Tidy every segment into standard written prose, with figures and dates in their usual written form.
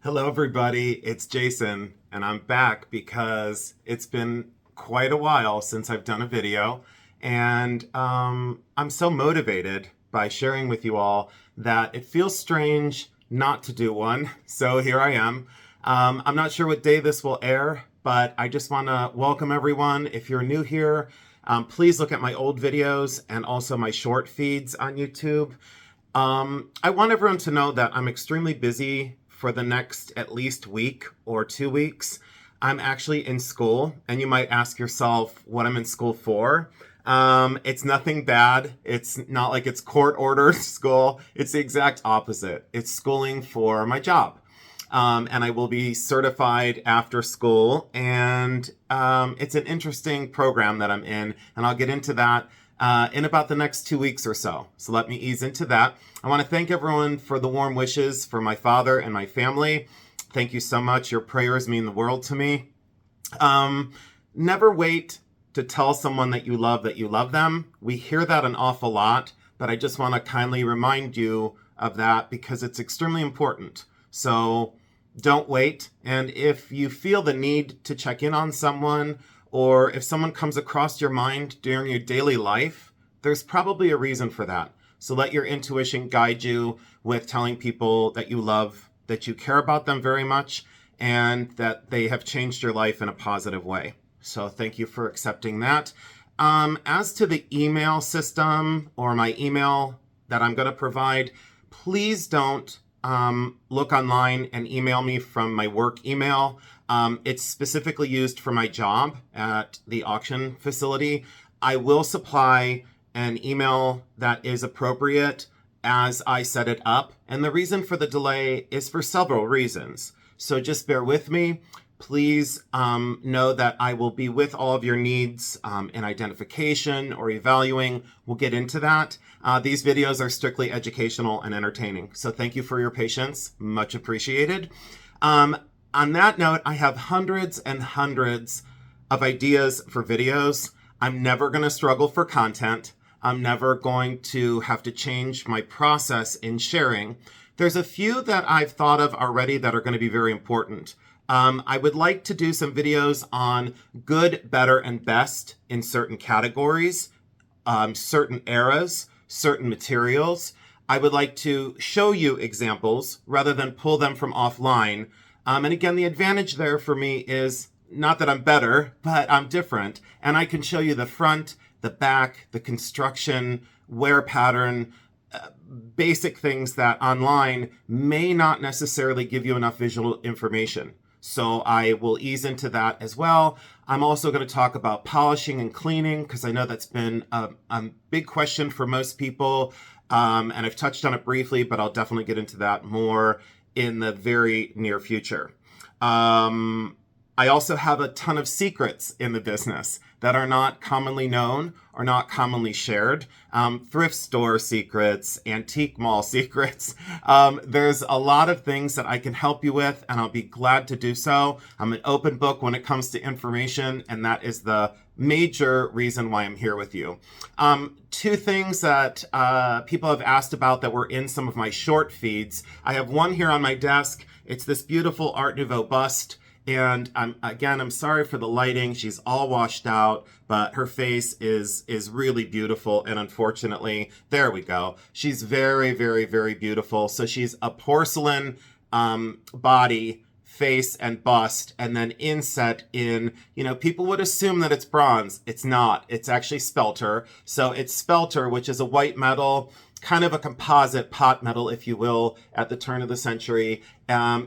Hello, everybody. It's Jason, and I'm back because it's been quite a while since I've done a video, and I'm so motivated by sharing with you all that it feels strange not to do one. So here I am. I'm not sure what day this will air, but I just want to welcome everyone. If you're new here, please look at my old videos and also my short feeds on YouTube. I want everyone to know that I'm extremely busy for the next at least week or 2 weeks. I'm actually in school, and you might ask yourself what I'm in school for. It's nothing bad. It's not like it's court-ordered school. It's the exact opposite. It's schooling for my job. And I will be certified after school, and it's an interesting program that I'm in, and I'll get into that in about the next 2 weeks or so. So let me ease into that. I want to thank everyone for the warm wishes for my father and my family. Thank you so much. Your prayers mean the world to me. Never wait to tell someone that you love them. We hear that an awful lot, but I just want to kindly remind you of that because it's extremely important. So don't wait. And if you feel the need to check in on someone, or if someone comes across your mind during your daily life, there's probably a reason for that. So let your intuition guide you with telling people that you love, that you care about them very much, and that they have changed your life in a positive way. So thank you for accepting that. As to the email system or my email that I'm going to provide, please don't look online and email me from my work email. It's specifically used for my job at the auction facility. I will supply an email that is appropriate as I set it up. And the reason for the delay is for several reasons. So just bear with me. Please know that I will be with all of your needs in identification or evaluating. We'll get into that. These videos are strictly educational and entertaining. So thank you for your patience. Much appreciated. On that note, I have hundreds and hundreds of ideas for videos. I'm never going to struggle for content. I'm never going to have to change my process in sharing. There's a few that I've thought of already that are going to be very important. I would like to do some videos on good, better, and best in certain categories, certain eras, certain materials. I would like to show you examples rather than pull them from offline. And again, the advantage there for me is not that I'm better, but I'm different. And I can show you the front, the back, the construction, wear pattern, basic things that online may not necessarily give you enough visual information. So I will ease into that as well. I'm also going to talk about polishing and cleaning because I know that's been a big question for most people. And I've touched on it briefly, but I'll definitely get into that more in the very near future. I also have a ton of secrets in the business that are not commonly known or not commonly shared. Thrift store secrets, antique mall secrets. There's a lot of things that I can help you with, and I'll be glad to do so. I'm an open book when it comes to information, and that is the major reason why I'm here with you. Two things that people have asked about that were in some of my short feeds. I have one here on my desk. It's this beautiful Art Nouveau bust. And I'm sorry for the lighting. She's all washed out, but her face is really beautiful. And unfortunately, there we go. She's very, very, very beautiful. So she's a porcelain body, face, and bust, and then inset in, people would assume that it's bronze. It's not. It's actually spelter. So it's spelter, which is a white metal, kind of a composite pot metal, if you will, at the turn of the century.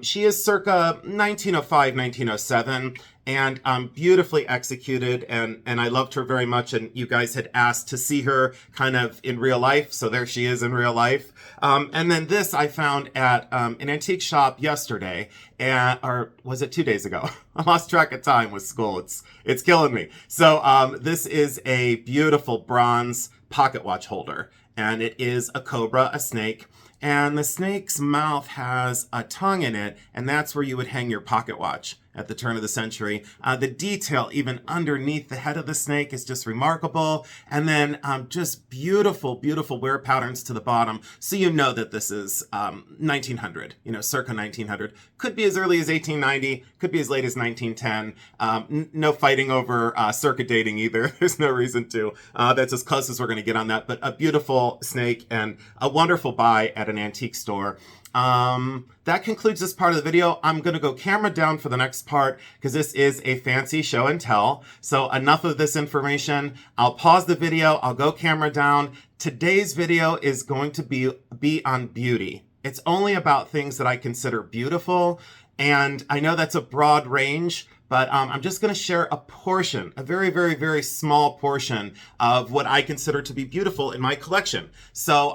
She is circa 1905, 1907, and beautifully executed, and I loved her very much, and you guys had asked to see her kind of in real life, so there she is in real life. And then this I found at an antique shop yesterday, or was it 2 days ago? I lost track of time with school. It's killing me. So this is a beautiful bronze pocket watch holder. And it is a cobra, a snake, and the snake's mouth has a tongue in it, and that's where you would hang your pocket watch. at the turn of the century. The detail even underneath the head of the snake is just remarkable. And then just beautiful, beautiful wear patterns to the bottom. So you know that this is 1900, circa 1900. Could be as early as 1890, could be as late as 1910. No fighting over circa dating either. There's no reason to. That's as close as we're going to get on that. But a beautiful snake and a wonderful buy at an antique store. That concludes this part of the video. I'm going to go camera down for the next part because this is a fancy show and tell. So enough of this information. I'll pause the video. I'll go camera down. Today's video is going to be on beauty. It's only about things that I consider beautiful. And I know that's a broad range, but I'm just going to share a portion, a very, very, very small portion of what I consider to be beautiful in my collection. So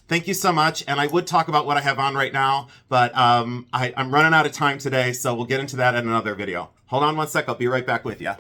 thank you so much. And I would talk about what I have on right now, but I'm running out of time today, so we'll get into that in another video. Hold on one sec. I'll be right back with you.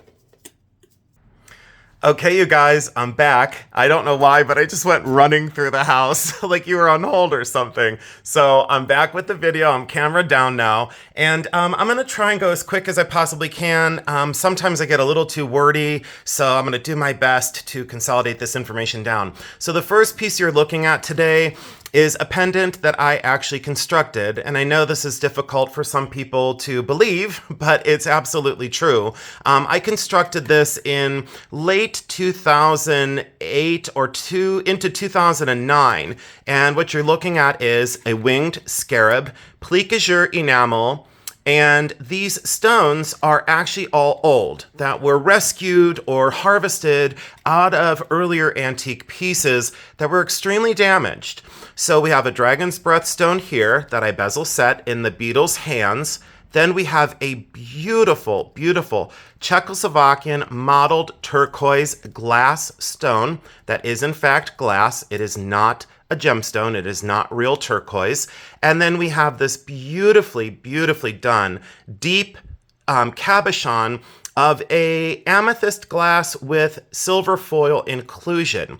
Okay, you guys, I'm back. I don't know why, but I just went running through the house like you were on hold or something. So I'm back with the video. I'm camera down now. And I'm going to try and go as quick as I possibly can. Sometimes I get a little too wordy, so I'm going to do my best to consolidate this information down. So the first piece you're looking at today is a pendant that I actually constructed. And I know this is difficult for some people to believe, but it's absolutely true. I constructed this in late 2008 or into 2009. And what you're looking at is a winged scarab, plique azure enamel, and these stones are actually all old that were rescued or harvested out of earlier antique pieces that were extremely damaged. So we have a dragon's breath stone here that I bezel set in the beetle's hands. Then we have a beautiful, beautiful Czechoslovakian modeled turquoise glass stone that is in fact glass. It is not a gemstone. It is not real turquoise. And then we have this beautifully, beautifully done deep cabochon of a amethyst glass with silver foil inclusion.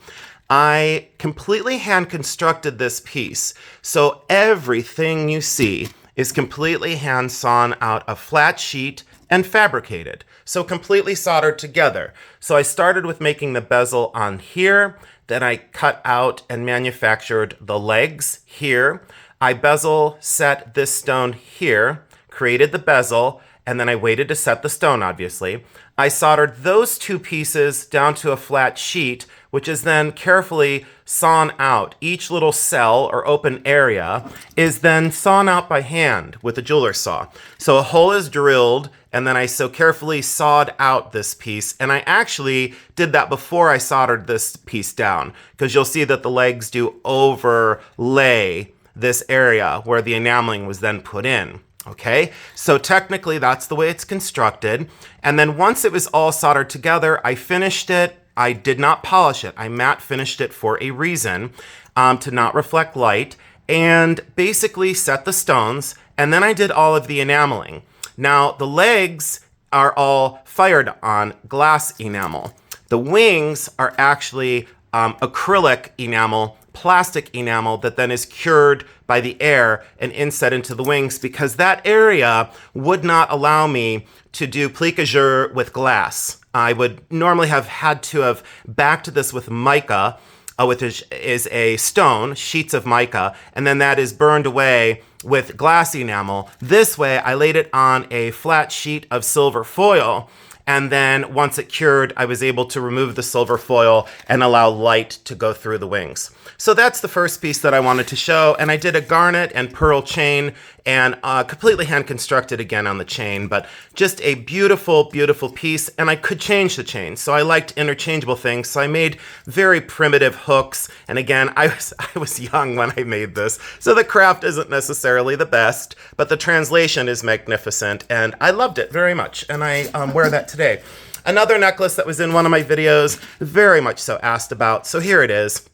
I completely hand constructed this piece. So everything you see is completely hand sawn out of flat sheet and fabricated. So completely soldered together. So I started with making the bezel on here. Then I cut out and manufactured the legs here. I bezel set this stone here, created the bezel, and then I waited to set the stone, obviously. I soldered those two pieces down to a flat sheet, which is then carefully sawn out. Each little cell or open area is then sawn out by hand with a jeweler's saw. So a hole is drilled, and then I so carefully sawed out this piece. And I actually did that before I soldered this piece down, because you'll see that the legs do overlay this area where the enameling was then put in. Okay, so technically that's the way it's constructed. And then once it was all soldered together, I finished it. I did not polish it. I matte finished it for a reason, to not reflect light, and basically set the stones. And then I did all of the enameling. Now the legs are all fired on glass enamel. The wings are actually acrylic enamel, plastic enamel that then is cured by the air and inset into the wings, because that area would not allow me to do plique azure with glass. I would normally have had to have backed this with mica, which is a stone, sheets of mica, and then that is burned away with glass enamel. This way, I laid it on a flat sheet of silver foil, and then once it cured, I was able to remove the silver foil and allow light to go through the wings. So that's the first piece that I wanted to show, and I did a garnet and pearl chain and completely hand constructed again on the chain, but just a beautiful, beautiful piece, and I could change the chain. So I liked interchangeable things, so I made very primitive hooks, and again, I was young when I made this, so the craft isn't necessarily the best, but the translation is magnificent, and I loved it very much, and I wear that today. Another necklace that was in one of my videos, very much so asked about, so here it is.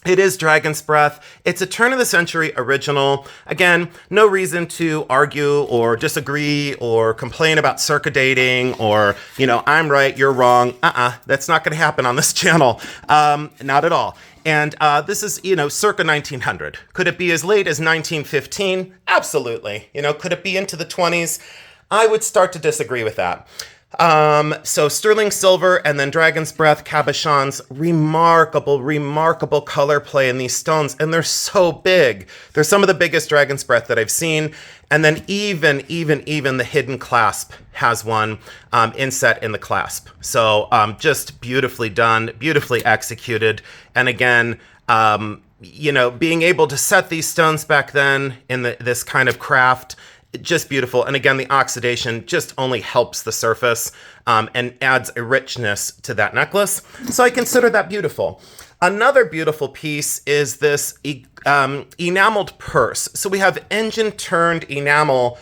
It is Dragon's Breath. It's a turn of the century original. Again, no reason to argue or disagree or complain about circa dating or, I'm right, you're wrong. That's not going to happen on this channel. Not at all. And this is, circa 1900. Could it be as late as 1915? Absolutely. Could it be into the 20s? I would start to disagree with that. So sterling silver and then dragon's breath cabochons, remarkable color play in these stones, and they're so big. They're some of the biggest dragon's breath that I've seen. And then even the hidden clasp has one inset in the clasp. So just beautifully done, beautifully executed. And again, you know, being able to set these stones back then in this kind of craft, just beautiful. And again, the oxidation just only helps the surface and adds a richness to that necklace. So I consider that beautiful. Another beautiful piece is this enameled purse. So we have engine-turned enamel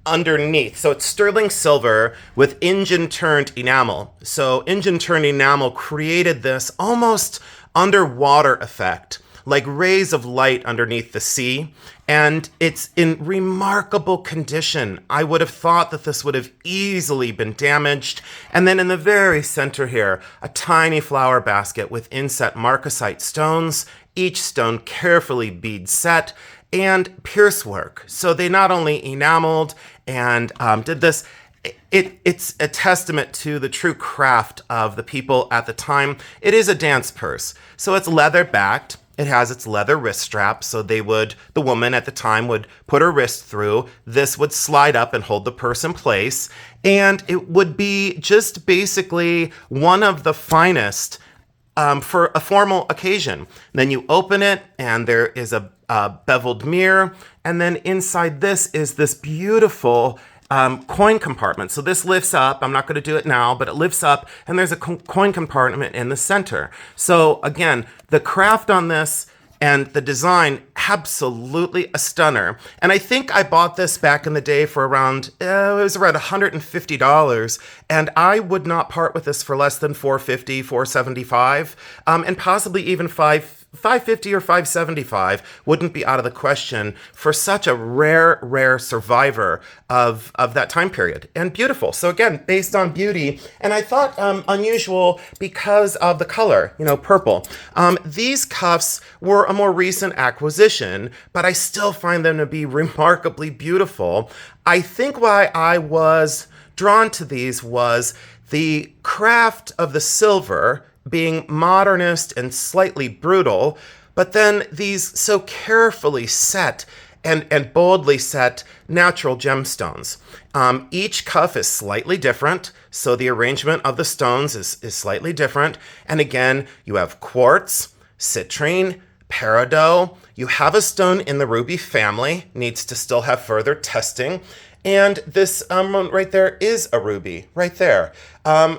underneath. So it's sterling silver with engine-turned enamel. So engine-turned enamel created this almost underwater effect, like rays of light underneath the sea, and it's in remarkable condition. I would have thought that this would have easily been damaged. And then in the very center here, a tiny flower basket with inset marcasite stones, each stone carefully bead set, and pierce work. So they not only enameled and did this, it's a testament to the true craft of the people at the time. It is a dance purse, so it's leather backed. It has its leather wrist strap, so the woman at the time would put her wrist through. This would slide up and hold the purse in place, and it would be just basically one of the finest for a formal occasion. Then you open it, and there is a beveled mirror, and then inside this is this beautiful coin compartment. So this lifts up. I'm not going to do it now, but it lifts up, and there's a coin compartment in the center. So again, the craft on this and the design, absolutely a stunner. And I think I bought this back in the day for around, it was around $150, and I would not part with this for less than $450, $475, and possibly even $550 or $575 wouldn't be out of the question for such a rare survivor of that time period. And beautiful. So again, based on beauty, and I thought unusual because of the color, you know, purple. These cuffs were a more recent acquisition, but I still find them to be remarkably beautiful. I think why I was drawn to these was the craft of the silver being modernist and slightly brutal, but then these so carefully set and boldly set natural gemstones. Each cuff is slightly different, so the arrangement of the stones is slightly different. And again, you have quartz, citrine, peridot. You have a stone in the ruby family, needs to still have further testing. And this right there is a ruby, right there.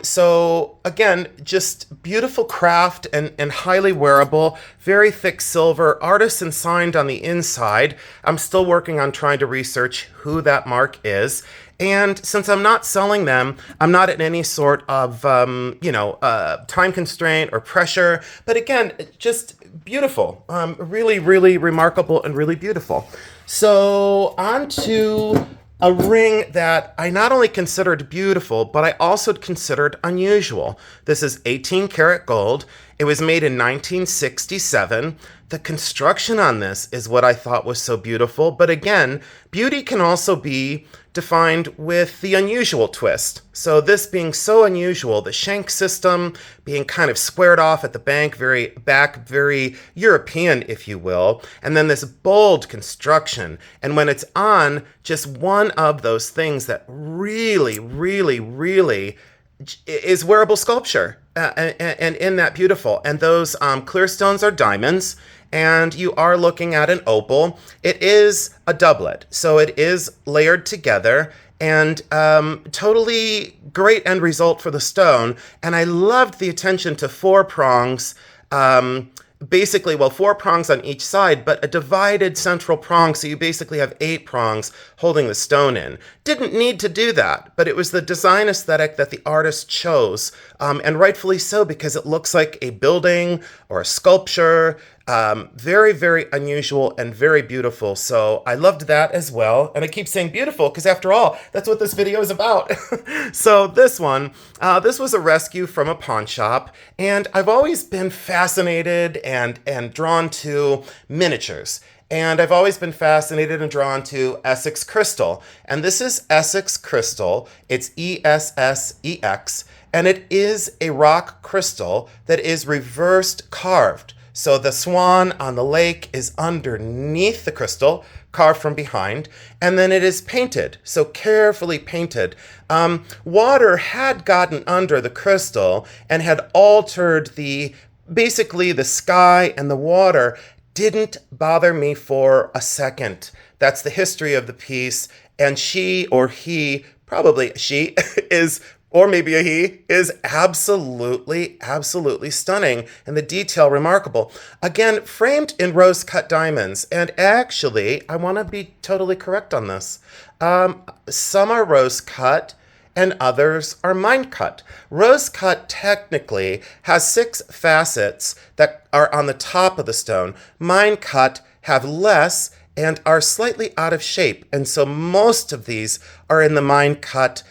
So again, just beautiful craft and highly wearable, very thick silver, artisan signed on the inside. I'm still working on trying to research who that mark is. And since I'm not selling them, I'm not in any sort of, time constraint or pressure. But again, just beautiful, really remarkable and really beautiful. So on to a ring that I not only considered beautiful, but I also considered unusual. This is 18 karat gold. It was made in 1967. The construction on this is what I thought was so beautiful. But again, beauty can also be defined with the unusual twist. So this being so unusual, the shank system being kind of squared off at the back, very European, if you will. And then this bold construction. And when it's on, just one of those things that really is wearable sculpture. And in that beautiful. And those clear stones are diamonds. And you are looking at an opal. It is a doublet, so it is layered together, and totally great end result for the stone. And I loved the attention to four prongs, basically, well, four prongs on each side, but a divided central prong, so you basically have 8 prongs holding the stone in. Didn't need to do that, but it was the design aesthetic that the artist chose, and rightfully so, because it looks like a building or a sculpture. Very unusual and very beautiful. So I loved that as well. And I keep saying beautiful because after all, that's what this video is about. So this one, this was a rescue from a pawn shop. And I've always been fascinated and drawn to miniatures. And I've always been fascinated and drawn to Essex crystal. And this is Essex crystal. It's ESSEX. And it is a rock crystal that is reversed carved. So the swan on the lake is underneath the crystal, carved from behind, and then it is painted, so carefully painted. Water had gotten under the crystal and had altered basically the sky, and the water didn't bother me for a second. That's the history of the piece, and she or he, probably she, is, or maybe a he, is absolutely, absolutely stunning, and the detail remarkable. Again, framed in rose-cut diamonds, and actually, I want to be totally correct on this. Some are rose-cut, and others are mine-cut. Rose-cut technically has 6 facets that are on the top of the stone. Mine-cut have less and are slightly out of shape, and so most of these are in the mine-cut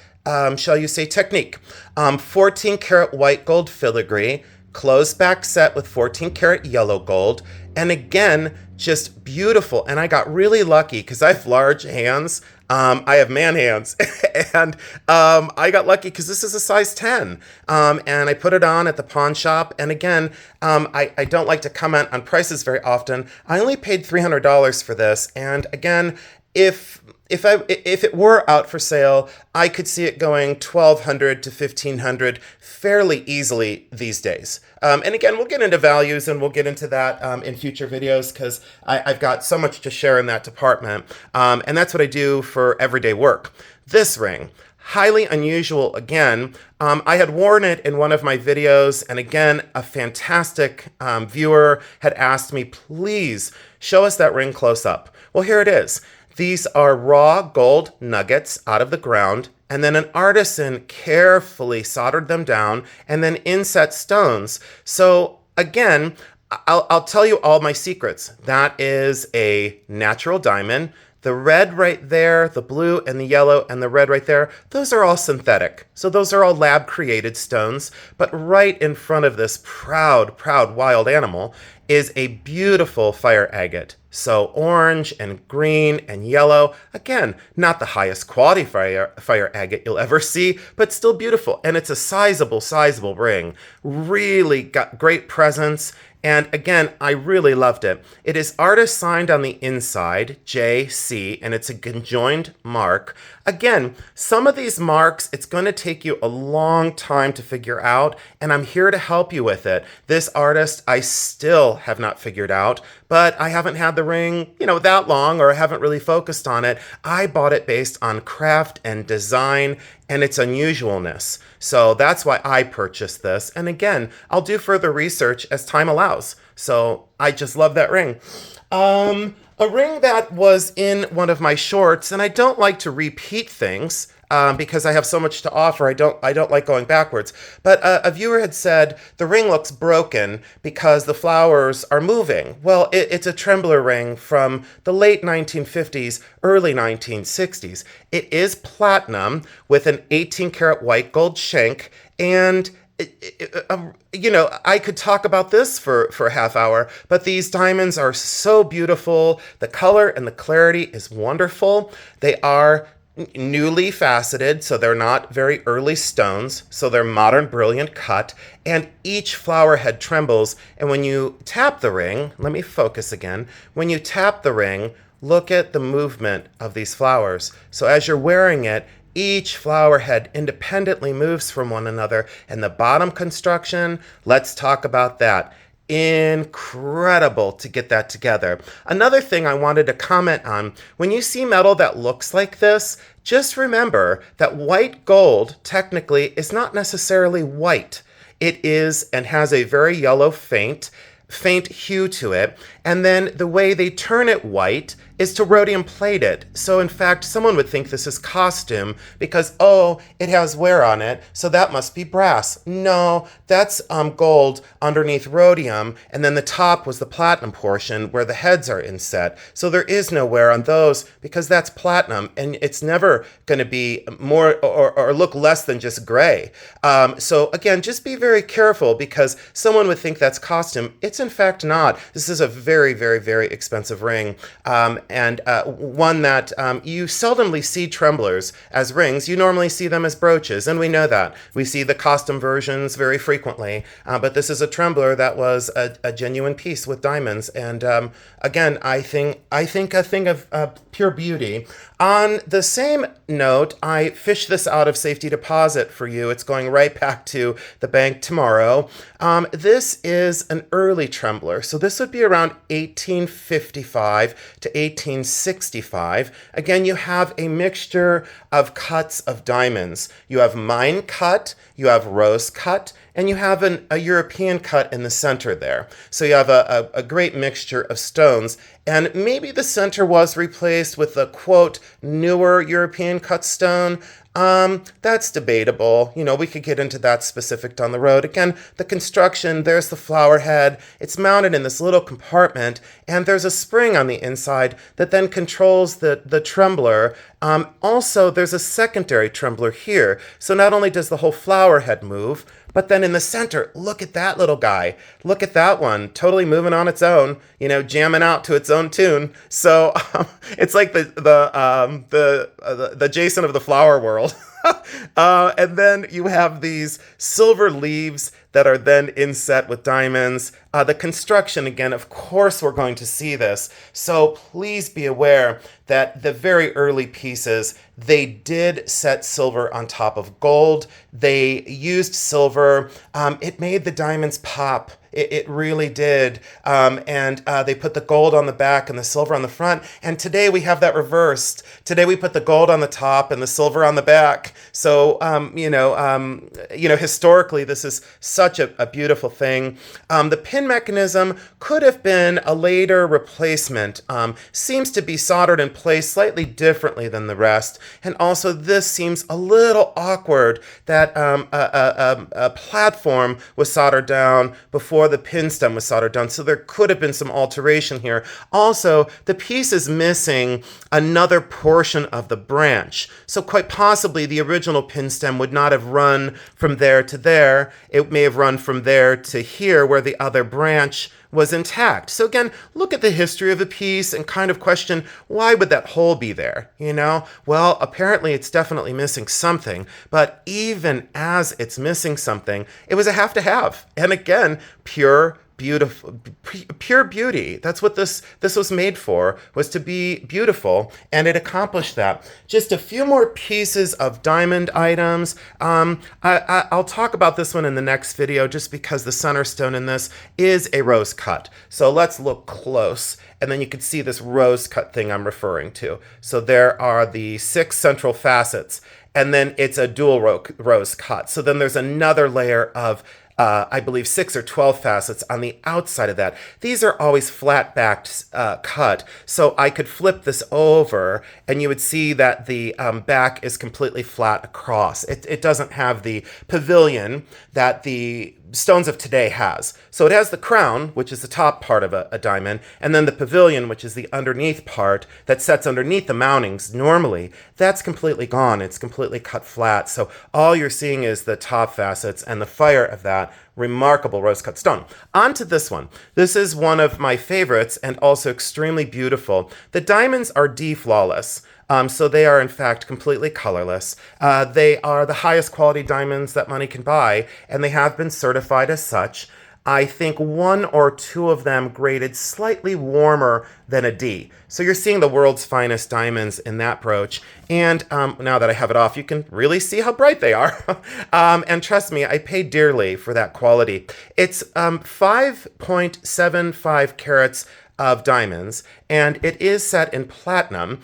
shall you say, technique. 14 karat white gold filigree, closed back set with 14 karat yellow gold, and again, just beautiful. And I got really lucky because I have large hands. I have man hands, and I got lucky because this is a size 10, and I put it on at the pawn shop. And again, I don't like to comment on prices very often. I only paid $300 for this, and again, if it were out for sale, I could see it going $1,200 to $1,500 fairly easily these days. And again, we'll get into values and we'll get into that in future videos because I've got so much to share in that department. And that's what I do for everyday work. This ring, highly unusual again. I had worn it in one of my videos, and again, a fantastic viewer had asked me, please show us that ring close up. Well, here it is. These are raw gold nuggets out of the ground, and then an artisan carefully soldered them down and then inset stones. So again, I'll tell you all my secrets. That is a natural diamond. The red right there, the blue and the yellow and the red right there, those are all synthetic. So those are all lab-created stones. But right in front of this proud, proud wild animal is a beautiful fire agate. So orange and green and yellow. Again, not the highest quality fire agate you'll ever see, but still beautiful. And it's a sizable ring. Really got great presence. And again, I really loved it. It is artist signed on the inside, JC, and it's a conjoined mark. Again, some of these marks, it's going to take you a long time to figure out, and I'm here to help you with it. This artist, I still have not figured out, but I haven't had the ring, that long, or I haven't really focused on it. I bought it based on craft and design and its unusualness. So that's why I purchased this. And again, I'll do further research as time allows. So I just love that ring. A ring that was in one of my shorts, and I don't like to repeat things because I have so much to offer. I don't like going backwards. But a viewer had said the ring looks broken because the flowers are moving. Well, it's a trembler ring from the late 1950s, early 1960s. It is platinum with an 18 karat white gold shank, and I could talk about this for a half hour, but these diamonds are so beautiful. The color and the clarity is wonderful. They are newly faceted, so they're not very early stones, so they're modern, brilliant cut, and each flower head trembles. And when you tap the ring, let me focus again. When you tap the ring, look at the movement of these flowers. So as you're wearing it, each flower head independently moves from one another. And the bottom construction, let's talk about that. Incredible to get that together. Another thing I wanted to comment on, when you see metal that looks like this, just remember that white gold technically is not necessarily white. It is and has a very yellow faint hue to it. And then the way they turn it white is to rhodium plate it. So in fact, someone would think this is costume because, oh, it has wear on it, so that must be brass. No, that's gold underneath rhodium, and then the top was the platinum portion where the heads are inset. So there is no wear on those because that's platinum, and it's never going to be more or look less than just gray. So again, just be very careful because someone would think that's costume. It's in fact not. This is a very very, very, very expensive ring, and one that you seldomly see tremblers as rings. You normally see them as brooches, and we know that. We see the custom versions very frequently, but this is a trembler that was a genuine piece with diamonds, and again, I think a thing of pure beauty. On the same note, I fished this out of safety deposit for you. It's going right back to the bank tomorrow. This is an early trembler, so this would be around 1855 to 1865. Again, you have a mixture of cuts of diamonds. You have mine cut, you have rose cut, and you have a European cut in the center there. So you have a great mixture of stones, and maybe the center was replaced with a, quote, newer European cut stone. That's debatable. You know, we could get into that specific down the road. Again, the construction, there's the flower head. It's mounted in this little compartment, and there's a spring on the inside that then controls the trembler. Also, there's a secondary trembler here. So not only does the whole flower head move, but then in the center, look at that little guy. Look at that one, totally moving on its own, you know, jamming out to its own tune. So it's like the Jason of the flower world. And then you have these silver leaves that are then inset with diamonds. The construction, again, of course we're going to see this. So please be aware that the very early pieces, they did set silver on top of gold. They used silver. It made the diamonds pop. It really did. And they put the gold on the back and the silver on the front. And today we have that reversed. Today we put the gold on the top and the silver on the back. So, historically, this is such a beautiful thing. The pin mechanism could have been a later replacement. Seems to be soldered in place slightly differently than the rest. And also this seems a little awkward that a platform was soldered down before the pin stem was soldered down. So there could have been some alteration here. Also, the piece is missing another portion of the branch. So quite possibly the original pin stem would not have run from there to there. It may have run from there to here where the other branch was intact. So again, look at the history of the piece and kind of question, why would that hole be there? You know, well, apparently it's definitely missing something, but even as it's missing something, it was a have to have. And again, pure beauty. That's what this was made for, was to be beautiful, and it accomplished that. Just a few more pieces of diamond items. I'll talk about this one in the next video just because the center stone in this is a rose cut. So let's look close, and then you can see this rose cut thing I'm referring to. So there are the 6 central facets, and then it's a dual rose cut. So then there's another layer of I believe 6 or 12 facets on the outside of that. These are always flat-backed cut, so I could flip this over and you would see that the back is completely flat across. It doesn't have the pavilion that the stones of today has. So it has the crown, which is the top part of a diamond, and then the pavilion, which is the underneath part that sets underneath the mountings normally. That's completely gone. It's completely cut flat. So all you're seeing is the top facets and the fire of that remarkable rose-cut stone. On to this one. This is one of my favorites and also extremely beautiful. The diamonds are D-flawless. So they are, in fact, completely colorless. They are the highest quality diamonds that money can buy, and they have been certified as such. I think 1 or 2 of them graded slightly warmer than a D. So you're seeing the world's finest diamonds in that brooch. And now that I have it off, you can really see how bright they are. And trust me, I paid dearly for that quality. It's 5.75 carats of diamonds, and it is set in platinum.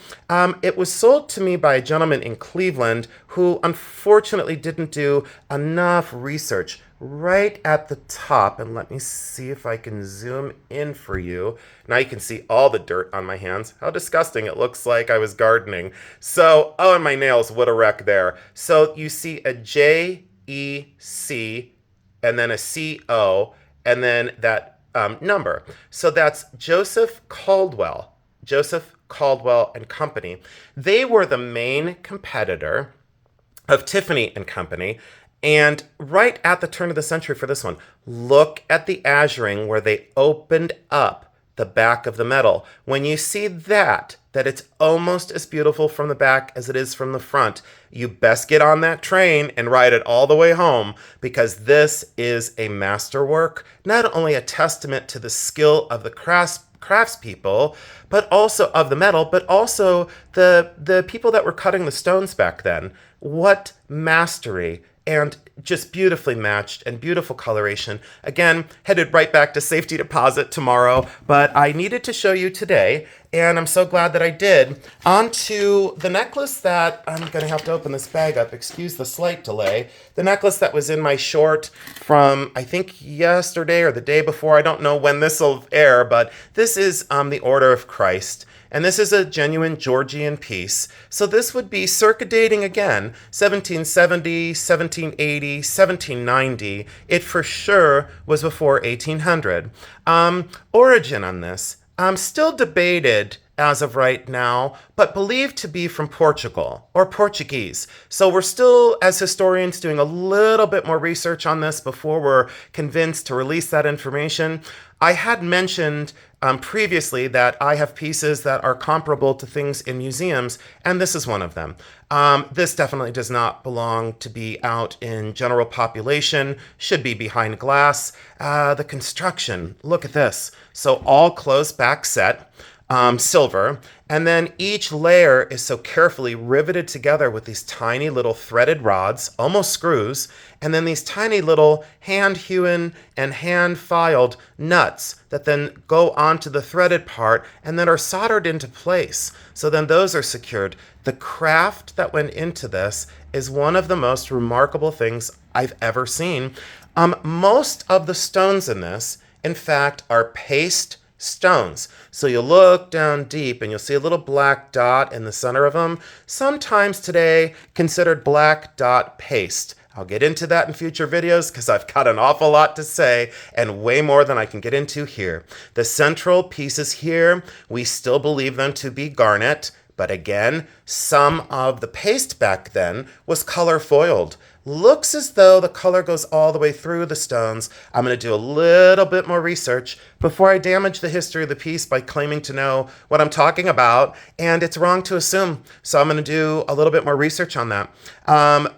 It was sold to me by a gentleman in Cleveland who unfortunately didn't do enough research. Right at the top, and let me see if I can zoom in for you. Now you can see all the dirt on my hands. How disgusting. It looks like I was gardening. So, oh, and my nails, what a wreck there. So you see a J-E-C, and then a C-O, and then that number. So that's Joseph Caldwell and Company. They were the main competitor of Tiffany and Company. And right at the turn of the century for this one, look at the azuring where they opened up the back of the medal. When you see that it's almost as beautiful from the back as it is from the front, you best get on that train and ride it all the way home, because this is a masterwork, not only a testament to the skill of the craftspeople, but also of the metal, but also the people that were cutting the stones back then. What mastery, and just beautifully matched and beautiful coloration. Again, headed right back to safety deposit tomorrow, but I needed to show you today, and I'm so glad that I did. On to the necklace that I'm going to have to open this bag up. Excuse the slight delay. The necklace that was in my short from, I think, yesterday or the day before. I don't know when this will air, but this is the Order of Christ. And this is a genuine Georgian piece. So this would be circa dating again, 1770, 1780, 1790. It for sure was before 1800. Origin on this, still debated as of right now, but believed to be from Portugal or Portuguese. So we're still, as historians, doing a little bit more research on this before we're convinced to release that information. I had mentioned previously that I have pieces that are comparable to things in museums, and this is one of them. This definitely does not belong to be out in general population, should be behind glass. The construction, look at this. So all closed back set, silver, and then each layer is so carefully riveted together with these tiny little threaded rods, almost screws, and then these tiny little hand-hewn and hand-filed nuts that then go onto the threaded part and then are soldered into place. So then those are secured. The craft that went into this is one of the most remarkable things I've ever seen. Most of the stones in this, in fact, are paste stones. So you'll look down deep and you'll see a little black dot in the center of them, sometimes today considered black dot paste. I'll get into that in future videos because I've got an awful lot to say and way more than I can get into here. The central pieces here, we still believe them to be garnet, but again, some of the paste back then was color foiled. Looks as though the color goes all the way through the stones. I'm going to do a little bit more research before I damage the history of the piece by claiming to know what I'm talking about, and it's wrong to assume. So I'm going to do a little bit more research on that.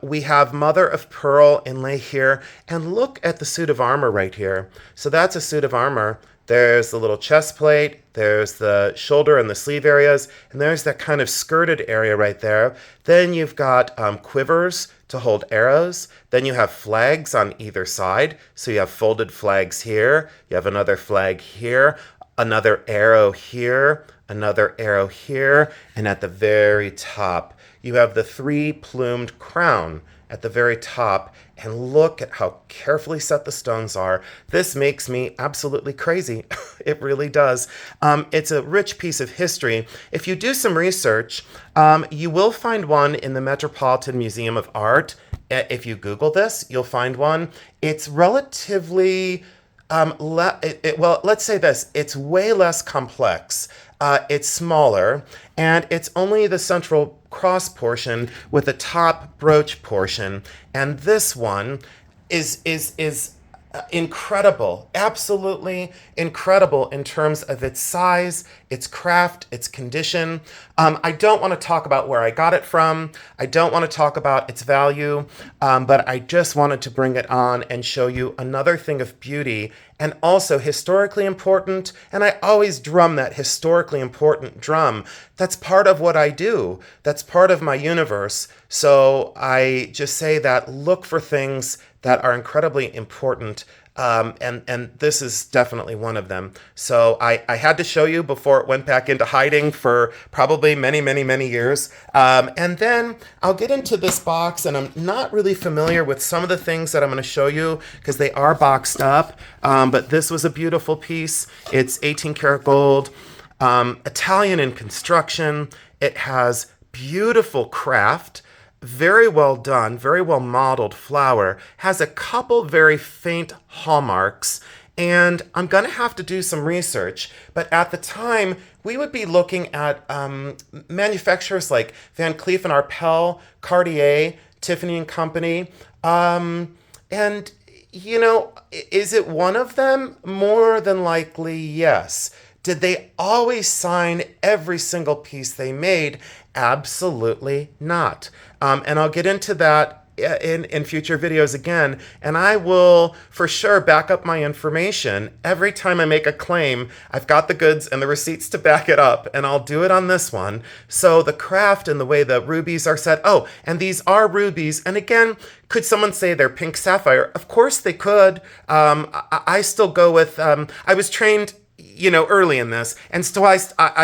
We have mother of pearl inlay here, and look at the suit of armor right here. So that's a suit of armor. There's the little chest plate, there's the shoulder and the sleeve areas, and there's that kind of skirted area right there. Then you've got quivers to hold arrows. Then you have flags on either side. So you have folded flags here, you have another flag here, another arrow here, another arrow here, and at the very top, you have the three-plumed crown at the very top, and look at how carefully set the stones are. This makes me absolutely crazy. It really does. It's a rich piece of history. If you do some research, you will find one in the Metropolitan Museum of Art. If you Google this, you'll find one. It's relatively, well, let's say this, it's way less complex. It's smaller, and it's only the central cross portion with the top brooch portion. And this one is incredible, absolutely incredible in terms of its size, its craft, its condition. I don't want to talk about where I got it from. I don't want to talk about its value, but I just wanted to bring it on and show you another thing of beauty and also historically important. And I always drum that historically important drum. That's part of what I do. That's part of my universe. So I just say that look for things that are incredibly important. And this is definitely one of them. So I had to show you before it went back into hiding for probably many years. And then I'll get into this box, and I'm not really familiar with some of the things that I'm going to show you because they are boxed up. But this was a beautiful piece. It's 18 karat gold, Italian in construction. It has beautiful craft. Very well done, very well modeled flower, has a couple very faint hallmarks, and I'm going to have to do some research, but at the time, we would be looking at manufacturers like Van Cleef & Arpels, Cartier, Tiffany & Company, and, you know, is it one of them? More than likely, yes. Did they always sign every single piece they made? Absolutely not. And I'll get into that in future videos again, and I will for sure back up my information. Every time I make a claim, I've got the goods and the receipts to back it up, and I'll do it on this one. So the craft and the way the rubies are set. Oh, and these are rubies. And again, could someone say they're pink sapphire? Of course they could. I still go with, I was trained early in this, and so I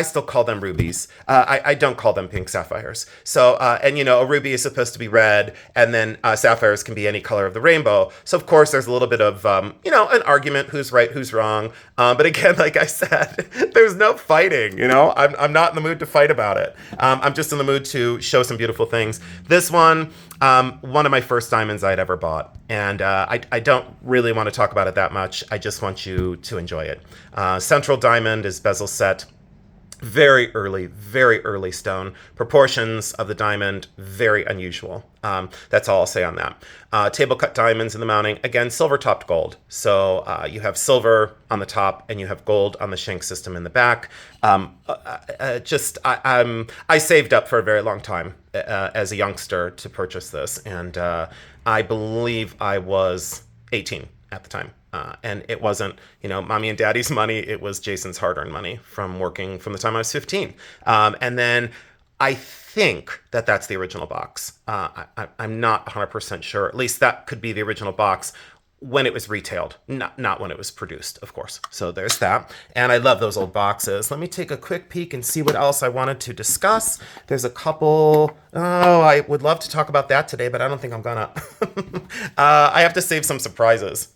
still call them rubies. I don't call them pink sapphires. So, and a ruby is supposed to be red, and then sapphires can be any color of the rainbow. So, of course, there's a little bit of, an argument, who's right, who's wrong. But again, like I said, there's no fighting, I'm not in the mood to fight about it. I'm just in the mood to show some beautiful things. This one of my first diamonds I'd ever bought. And I don't really want to talk about it that much. I just want you to enjoy it. Central diamond is bezel set. Very early stone. Proportions of the diamond, very unusual. That's all I'll say on that. Table cut diamonds in the mounting. Again, silver topped gold. So you have silver on the top and you have gold on the shank system in the back. I saved up for a very long time as a youngster to purchase this. And I believe I was 18 at the time. And it wasn't, mommy and daddy's money. It was Jason's hard-earned money from working from the time I was 15. And then I think that's the original box. I'm not 100% sure. At least that could be the original box when it was retailed, not when it was produced, of course. So there's that. And I love those old boxes. Let me take a quick peek and see what else I wanted to discuss. There's a couple. Oh, I would love to talk about that today, but I don't think I'm gonna. I have to save some surprises,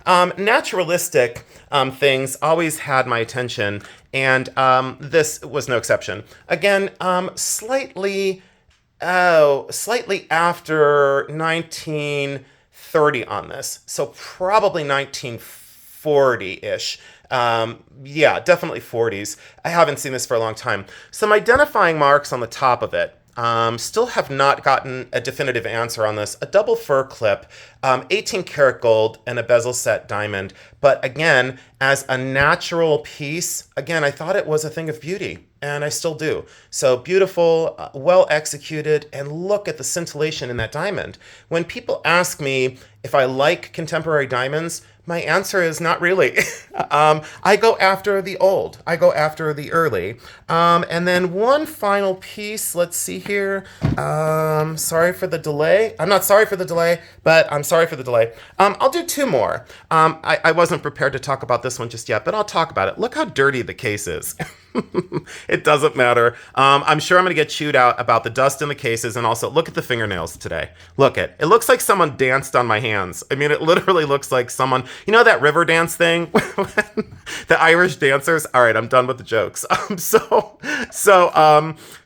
Naturalistic things always had my attention, and this was no exception. Again, slightly after 1930 on this. So probably 1940-ish. Yeah, definitely 40s. I haven't seen this for a long time. Some identifying marks on the top of it. Still have not gotten a definitive answer on this. A double fur clip, 18 karat gold, and a bezel set diamond. But again, as a natural piece, again, I thought it was a thing of beauty, and I still do. So beautiful, well executed, and look at the scintillation in that diamond. When people ask me if I like contemporary diamonds, my answer is not really. I go after the old. I go after the early. And then one final piece. Let's see here. Sorry for the delay. I'm not sorry for the delay, but I'm sorry for the delay. I'll do two more. I wasn't prepared to talk about this one just yet, but I'll talk about it. Look how dirty the case is. It doesn't matter. I'm sure I'm going to get chewed out about the dust in the cases, and also look at the fingernails today. It looks like someone danced on my hands. I mean, it literally looks like someone, that river dance thing? The Irish dancers? All right, I'm done with the jokes.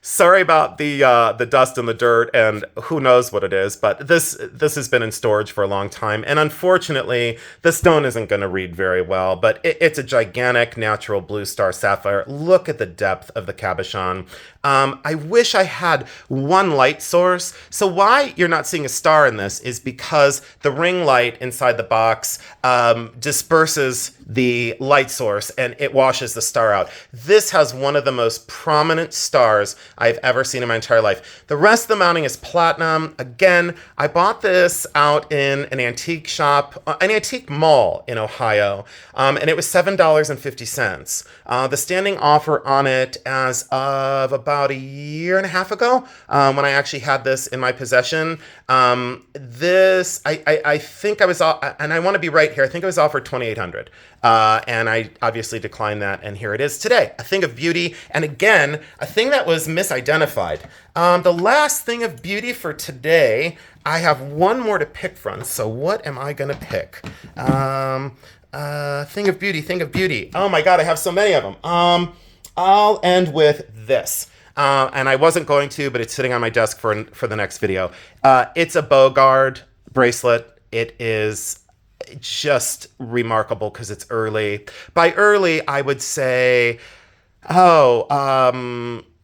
Sorry about the dust and the dirt, and who knows what it is, but this has been in storage for a long time, and unfortunately, the stone isn't going to read very well, but it's a gigantic natural blue star sapphire. Look at the depth of the cabochon. I wish I had one light source. So why you're not seeing a star in this is because the ring light inside the box disperses the light source and it washes the star out. This has one of the most prominent stars I've ever seen in my entire life. The rest of the mounting is platinum. Again, I bought this out in an antique shop, an antique mall in Ohio, and it was $7.50. The standing offer on it as of about a year and a half ago, when I actually had this in my possession, I think I was, and I want to be right here, I think I was offered $2,800. And I obviously declined that, and here it is today. A thing of beauty, and again, a thing that was misidentified. The last thing of beauty for today, I have one more to pick from, so what am I going to pick? Thing of beauty. Oh my god, I have so many of them. I'll end with this. And I wasn't going to, but it's sitting on my desk for the next video. It's a Bogard bracelet. It is just remarkable because it's early. By early, I would say,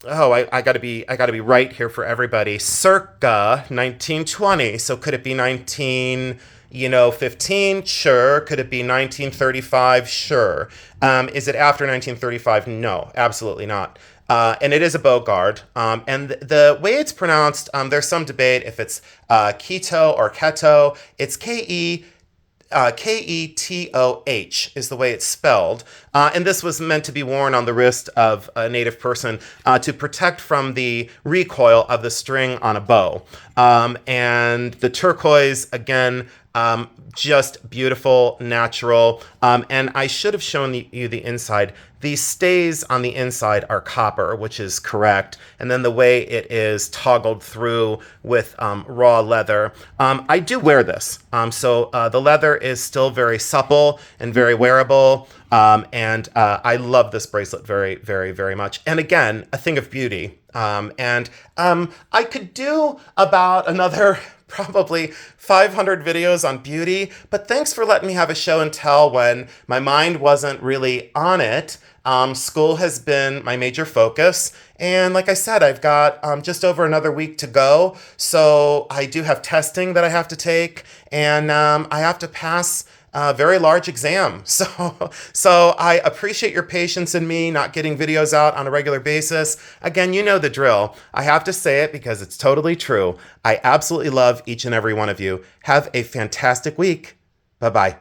Oh, I gotta be right here for everybody. Circa 1920. So could it be 15? Sure. Could it be 1935? Sure. Is it after 1935? No, absolutely not. And it is a Bogard. And the way it's pronounced, there's some debate if it's keto or keto. It's Ketoh is the way it's spelled. And this was meant to be worn on the wrist of a native person to protect from the recoil of the string on a bow. And the turquoise, again, just beautiful, natural. And I should have shown you the inside. The stays on the inside are copper, which is correct. And then the way it is toggled through with raw leather. I do wear this. So the leather is still very supple and very wearable. And I love this bracelet very, very, very much. And again, a thing of beauty. I could do about another probably 500 videos on beauty, but thanks for letting me have a show and tell when my mind wasn't really on it. School has been my major focus, and like I said, I've got just over another week to go, so I do have testing that I have to take, and I have to pass a very large exam. So I appreciate your patience in me not getting videos out on a regular basis. Again, you know the drill. I have to say it because it's totally true. I absolutely love each and every one of you. Have a fantastic week. Bye-bye.